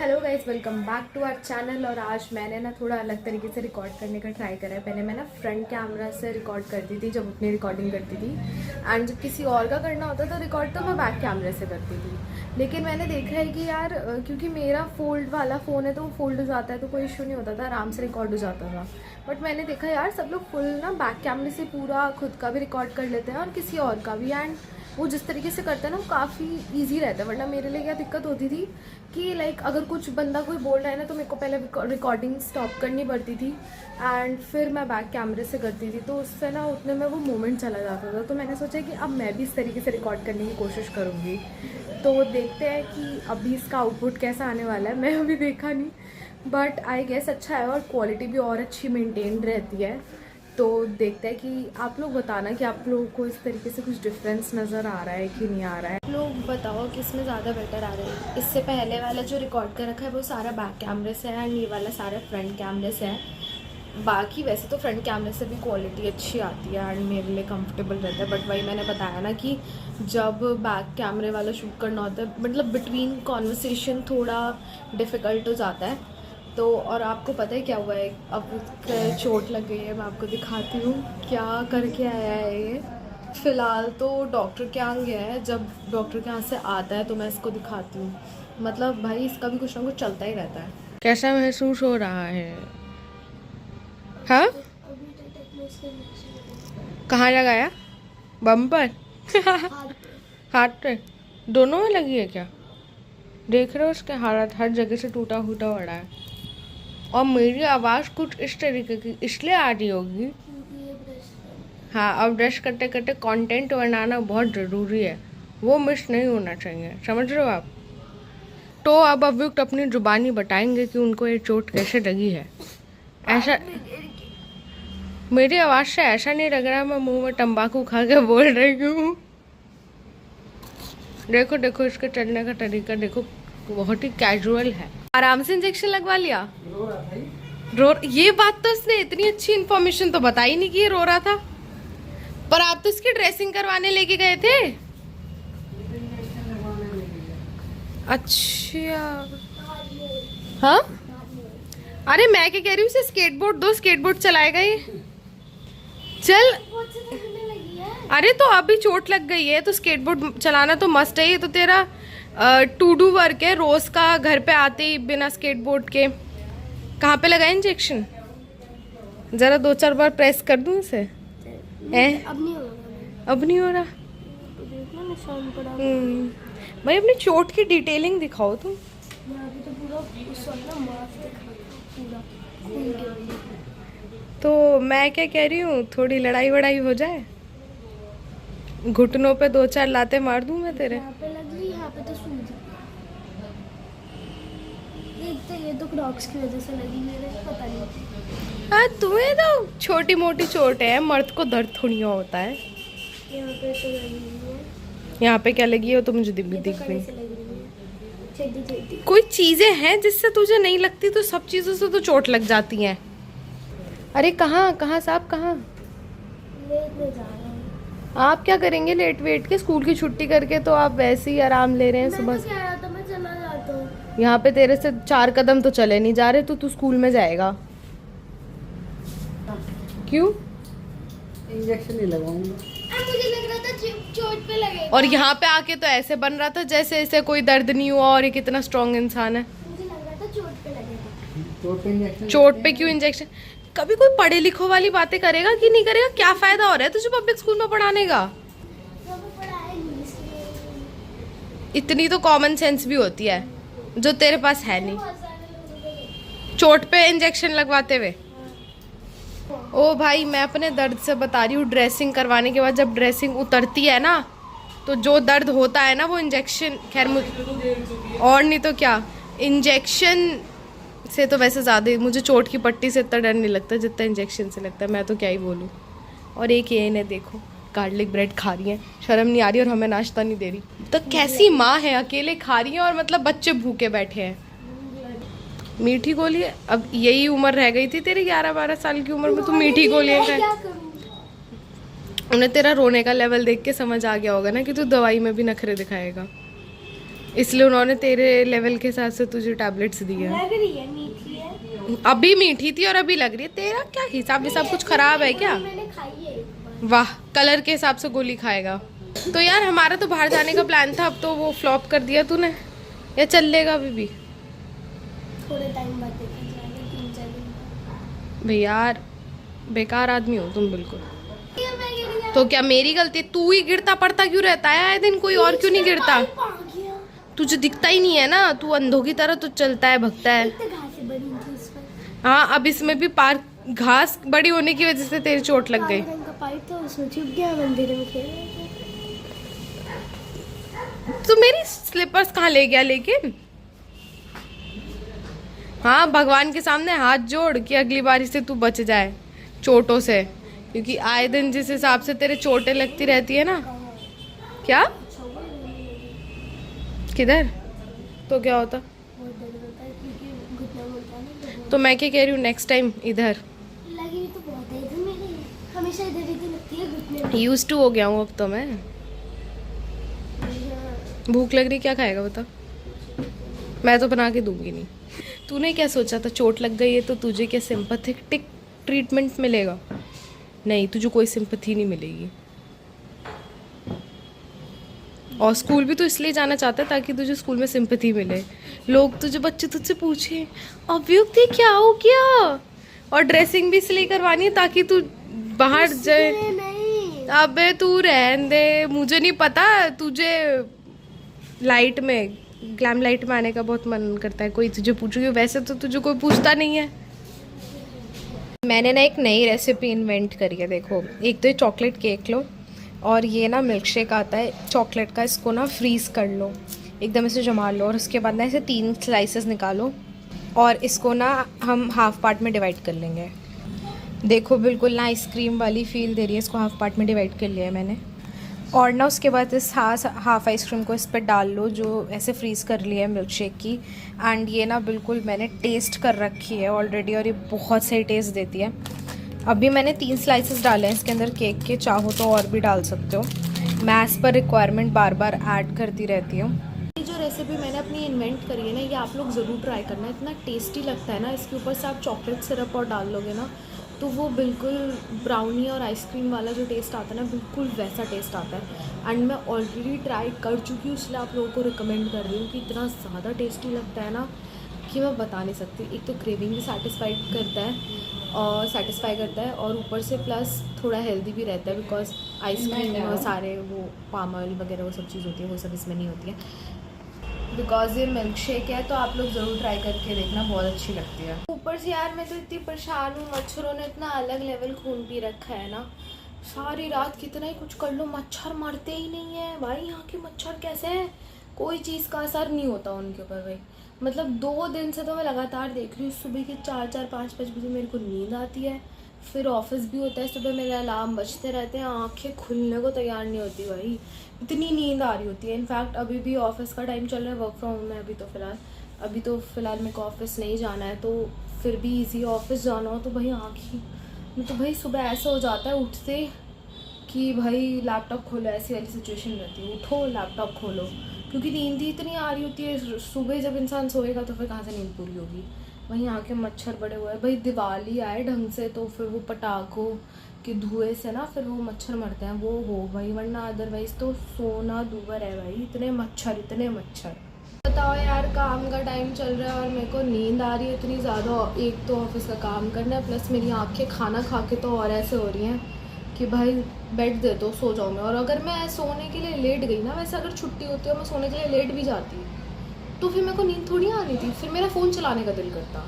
Hello guys, welcome back to our channel. और आज मैंने ना थोड़ा अलग तरीके से रिकॉर्ड करने का ट्राई करा है। पहले मैं ना फ्रंट कैमरा से रिकॉर्ड करती थी जब अपनी रिकॉर्डिंग करती थी, एंड जब किसी और का करना होता था रिकॉर्ड तो मैं बैक कैमरे से करती थी। लेकिन मैंने देखा है कि यार क्योंकि मेरा फोल्ड वाला फ़ोन है तो वो फोल्ड हो जाता है तो कोई इशू नहीं होता था, आराम से रिकॉर्ड हो जाता था। बट मैंने देखा यार सब लोग फुल ना बैक कैमरे से पूरा खुद का भी रिकॉर्ड कर लेते हैं और किसी और का भी, एंड वो जिस तरीके से करते हैं ना वो काफ़ी इजी रहता है। वरना मेरे लिए क्या दिक्कत होती थी कि लाइक अगर कुछ बंदा कोई बोल रहा है ना तो मेरे को पहले रिकॉर्डिंग स्टॉप करनी पड़ती थी एंड फिर मैं बैक कैमरे से करती थी, तो उससे ना उतने में वो मोमेंट चला जाता था। तो मैंने सोचा कि अब मैं भी इस तरीके से रिकॉर्ड करने की कोशिश करूँगी। तो देखते हैं कि अभी इसका आउटपुट कैसा आने वाला है। मैं अभी देखा नहीं, बट आई गेस अच्छा है और क्वालिटी भी और अच्छी मेंटेन रहती है। तो देखते हैं कि आप लोग बताना कि आप लोगों को इस तरीके से कुछ डिफरेंस नज़र आ रहा है कि नहीं आ रहा है। आप लोग बताओ कि इसमें ज़्यादा बेटर आ रहा है। इससे पहले वाला जो रिकॉर्ड कर रखा है वो सारा बैक कैमरे से है एंड ये वाला सारा फ्रंट कैमरे से है। बाकी वैसे तो फ्रंट कैमरे से भी क्वालिटी अच्छी आती है एंड मेरे लिए कंफर्टेबल रहता है। बट वही मैंने बताया ना कि जब बैक कैमरे वाला शूट करना होता है मतलब बिटवीन कॉन्वर्सेशन थोड़ा डिफ़िकल्ट हो जाता है। तो और आपको पता है क्या हुआ है, अब चोट लग गई है। मैं आपको दिखाती हूँ क्या करके आया है ये। फ़िलहाल तो डॉक्टर के यहाँ गया है, जब डॉक्टर के यहाँ से आता है तो मैं इसको दिखाती हूँ। मतलब भाई इसका भी कुछ ना कुछ चलता ही रहता है। कैसा महसूस हो रहा है? हाँ, कहाँ लगाया? बम पर? हाथ पे? दोनों में लगी है क्या? देख रहे हो उसके हालत, हर जगह से टूटा फूटा पड़ा है। और मेरी आवाज़ कुछ इस तरीके की इसलिए आ रही होगी। हाँ, अब ब्रश करते करते कंटेंट बनाना बहुत ज़रूरी है, वो मिस नहीं होना चाहिए, समझ रहे हो आप? तो अब अभियुक्त अपनी जुबानी बताएंगे कि उनको ये चोट कैसे लगी है। ऐसा मेरी आवाज़ से ऐसा नहीं लग रहा मैं मुंह में तंबाकू खा के बोल रही हूँ। देखो देखो इसके चलने का तरीका देखो, बहुत ही कैजुअल है। आराम से इंजेक्शन लगवा लिया। ये बात तो इसने इतनी अच्छी इन्फॉर्मेशन तो बताई नहीं कि ये रो रहा था। पर आप तो इसकी ड्रेसिंग करवाने लेके गए थे। अच्छा, हाँ। अरे मैं क्या कह रही हूँ, इसे स्केटबोर्ड दो, स्केटबोर्ड चलाएगा ये। चल, अरे तो अभी चोट लग गई है तो स्केटबोर्ड चलाना तो मस्ट है। ये तो तेरा टू डू वर्क है रोज का, घर पे आते ही बिना स्केटबोर्ड के। कहाँ पे लगा इंजेक्शन? जरा 2-4 बार प्रेस कर दूं इसे। अब नहीं हो रहा। भाई अपनी चोट की डिटेलिंग दिखाओ तुम। तो मैं क्या कह रही हूँ, थोड़ी लड़ाई वड़ाई हो जाए, घुटनों पे 2-4 लाते मार दूं मैं तेरे। यहाँ पे लगी, यहाँ पे तो सूज। ये तो क्रॉक्स की वजह से लगी, मेरे पता नहीं। हाँ, तुम्हें तो छोटी मोटी चोट है, मर्द को दर्द थोड़ी होता है। यहाँ पे तो लगी हुई है। यहाँ पे क्या लगी हो तो मुझे दिख ये तो दिख कड़े नहीं। से लगी हुई है। छेदी। कोई चीजें हैं जिससे तुझे नहीं लगती तो सब चीजों से तो चोट लग जाती है। अरे कहाँ कहाँ साहब कहाँ? ले जा रहे हैं। आप क्या करेंगे लेट वेट के? स्कूल की छुट्टी करके तो आप वैसे ही आराम ले रहे हैं सुबह मैं तो कह रहा था मैं चला जाता हूँ। यहाँ पे तेरे से 4 कदम तो चले नहीं जा रहे तो तू स्कूल में जाएगा क्यों? इंजेक्शन नहीं लगाऊंगा। मुझे लग रहा था चोट पे लगेगा। और यहाँ पे आके तो ऐसे बन रहा था जैसे ऐसे कोई दर्द नहीं हुआ और ये कितना स्ट्रॉन्ग इंसान है। मुझे लग रहा था चोट पे लगेगा। चोट पे इंजेक्शन? चोट पे क्यों इंजेक्शन? कभी कोई पढ़े लिखो वाली बातें करेगा कि नहीं करेगा? क्या फायदा हो रहा है तुझे पब्लिक स्कूल में पढ़ाने का? इतनी तो कॉमन सेंस भी होती है जो तेरे पास है नहीं। चोट पे इंजेक्शन लगवाते हुए। ओ भाई, मैं अपने दर्द से बता रही हूँ। ड्रेसिंग करवाने के बाद जब ड्रेसिंग उतरती है ना तो जो दर्द होता है ना वो इंजेक्शन, खैर और नहीं तो क्या, इंजेक्शन से तो वैसे ज़्यादा मुझे चोट की पट्टी से इतना डर नहीं लगता जितना इंजेक्शन से लगता है। मैं तो क्या ही बोलूँ। और एक ये इन्हें देखो, गार्लिक ब्रेड खा रही हैं, शर्म नहीं आ रही और हमें नाश्ता नहीं दे रही। तो कैसी माँ है, अकेले खा रही है और मतलब बच्चे भूखे बैठे हैं। मीठी गोली है, अब यही उम्र रह गई थी तेरी 11-12 साल की उम्र में तू मीठी गोलियाँ खाए। उन्हें तेरा रोने का लेवल देख के समझ आ गया होगा ना कि तू दवाई में भी नखरे दिखाएगा। इसलिए उन्होंने तेरे लेवल के हिसाब से तुझे टैबलेट्स दी है। लग रही है मीठी है। अभी मीठी थी और अभी लग रही है। तेरा क्या हिसाब सब कुछ खराब है क्या? मैंने खाई है एक बार। वाह, कलर के हिसाब से गोली खाएगा। तो यार हमारा तो बाहर जाने का प्लान था, अब तो वो फ्लॉप कर दिया तूने, या चल लेगा अभी भी? थोड़े टाइम बाद देखा जाएगा, 3-4 दिन। भाई यार बेकार आदमी हो तुम बिल्कुल। क्या मैं गिर गया? तो क्या मेरी गलती? तू ही गिरता पड़ता क्यों रहता है आए दिन? कोई और क्यों नहीं गिरता? पाइप आ गया। तुझे दिखता ही नहीं है ना, तू अंधों की तरह तो चलता है, भगता है। इतने घासें बनी थी इस पर। हाँ, अब इसमें भी पार्क घास बड़ी होने की वजह से तेरी चोट लग गई। काले रंग का पाइप था, उसमें चुप गया, मंदिर में खेल रहे थे। तू मेरी स्लीपर्स कहाँ ले गया लेकिन? हाँ, भगवान के सामने हाथ जोड़ कि अगली बारी से तू बच जाए चोटों से, क्योंकि आए दिन जिस हिसाब से तेरे चोटें लगती रहती है ना। क्या? किधर? तो क्या होता? बहुत दर्द होता है क्योंकि घुटना मिलता है ना। तो मैं क्या कह रही हूँ, नेक्स्ट टाइम इधर। लगी तो बहुत है इधर मेरे, हमेशा इधर ही तो लगती है घुटने में। यूज टू हो गया हूँ अब तो मैं। भूख लग रही, क्या खाएगा बता? मैं तो बना के दूंगी नहीं। तूने क्या सोचा था, चोट लग गई है तो तुझे क्या सिंपैथेटिक ट्रीटमेंट मिलेगा? नहीं, तुझे कोई सिंपैथी नहीं मिलेगी। और स्कूल भी तो इसलिए जाना चाहता है ताकि तुझे स्कूल में सिंपैथी मिले। लोग तुझे, बच्चे तुझसे पूछे अभियुक्ति क्या हो गया, और ड्रेसिंग भी इसलिए करवानी है ताकि तू बाहर जाए। नहीं अबे तू रहन दे, मुझे नहीं पता। तुझे लाइट में, ग्लैम लाइट में आने का बहुत मन करता है, कोई तुझे पूछेगी, वैसे तो तुझे कोई पूछता नहीं है। मैंने ना एक नई रेसिपी इन्वेंट करी है, देखो। एक तो ये चॉकलेट केक लो, और ये ना मिल्क शेक आता है चॉकलेट का, इसको ना फ्रीज़ कर लो, एकदम इसे जमा लो, और उसके बाद ना इसे 3 स्लाइसेस निकालो, और इसको ना हम हाफ पार्ट में डिवाइड कर लेंगे। देखो बिल्कुल ना आइसक्रीम वाली फील दे रही है, इसको हाफ पार्ट में डिवाइड कर लिया है मैंने। और ना उसके बाद इस हाफ आइसक्रीम को इस पर डाल लो, जो ऐसे फ्रीज़ कर लिया है मिल्क शेक की। एंड ये ना बिल्कुल मैंने टेस्ट कर रखी है ऑलरेडी, और ये बहुत सही टेस्ट देती है। अभी मैंने 3 स्लाइसेस डाले हैं इसके अंदर केक के, चाहो तो और भी डाल सकते हो। मैं एज़ पर रिक्वायरमेंट बार बार ऐड करती रहती हूँ। ये जो रेसिपी मैंने अपनी इन्वेंट करी है ना, ये आप लोग ज़रूर ट्राई करना, इतना टेस्टी लगता है ना। इसके ऊपर से आप चॉकलेट सिरप और डाल लोगे ना, तो वो बिल्कुल ब्राउनी और आइसक्रीम वाला जो टेस्ट आता है ना, बिल्कुल वैसा टेस्ट आता है। एंड मैं ऑलरेडी ट्राई कर चुकी हूँ, इसलिए आप लोगों को रिकमेंड कर रही हूँ कि इतना ज़्यादा टेस्टी लगता है ना कि मैं बता नहीं सकती। एक तो क्रेविंग भी सेटिस्फाई करता है और ऊपर से प्लस थोड़ा हेल्दी भी रहता है, बिकॉज आइसक्रीम और सारे वो पाम ऑयल वगैरह वो सब चीज़ होती है, वो सब इसमें नहीं होती है। बिकॉज ये मिल्क शेक है, तो आप लोग ज़रूर ट्राई करके देखना, बहुत अच्छी लगती है। ऊपर से यार मैं तो इतनी परेशान हूँ, मच्छरों ने इतना अलग लेवल खून पी रखा है ना, सारी रात कितना ही कुछ कर लो मच्छर मरते ही नहीं है भाई। यहाँ के मच्छर कैसे हैं, कोई चीज़ का असर नहीं होता उनके ऊपर भाई। मतलब 2 दिन से तो मैं लगातार देख रही हूँ, सुबह के 4-4, 5-5 बजे मेरे को नींद आती है, फिर ऑफिस भी होता है सुबह, मेरे अलार्म बजते रहते हैं, आंखें खुलने को तैयार नहीं होती भाई, इतनी नींद आ रही होती है। इनफैक्ट अभी भी ऑफिस का टाइम चल रहा है, वर्क फ्रॉम होम है अभी तो फ़िलहाल मेरे को ऑफिस नहीं जाना है, तो फिर भी इजी ऑफिस जाना हो तो भाई आँखें तो भाई सुबह ऐसा हो जाता है उठते कि भाई लैपटॉप खोलो, ऐसी वाली सिचुएशन रहती है, उठो लैपटॉप खोलो, क्योंकि नींद ही इतनी आ रही होती है। सुबह जब इंसान सोएगा तो फिर कहाँ से नींद पूरी होगी। वहीं आके मच्छर बड़े हुए हैं भाई, दिवाली आए ढंग से तो फिर वो पटाखों के धुएं से ना फिर वो मच्छर मरते हैं, वो हो भाई, वरना अदरवाइज तो सोना दूबर है भाई, इतने मच्छर। बताओ यार, काम का टाइम चल रहा है और मेरे को नींद आ रही है इतनी ज़्यादा। एक तो ऑफिस का काम करना है, प्लस मेरी आँखें खाना खा के तो और ऐसे हो रही हैं कि भाई बेड दे दो, सो जाऊँ मैं। और अगर मैं सोने के लिए लेट गई ना, वैसे अगर छुट्टी होती है और मैं सोने के लिए लेट भी जाती तो फिर मेरे को नींद थोड़ी आनी थी, फिर मेरा फ़ोन चलाने का दिल करता।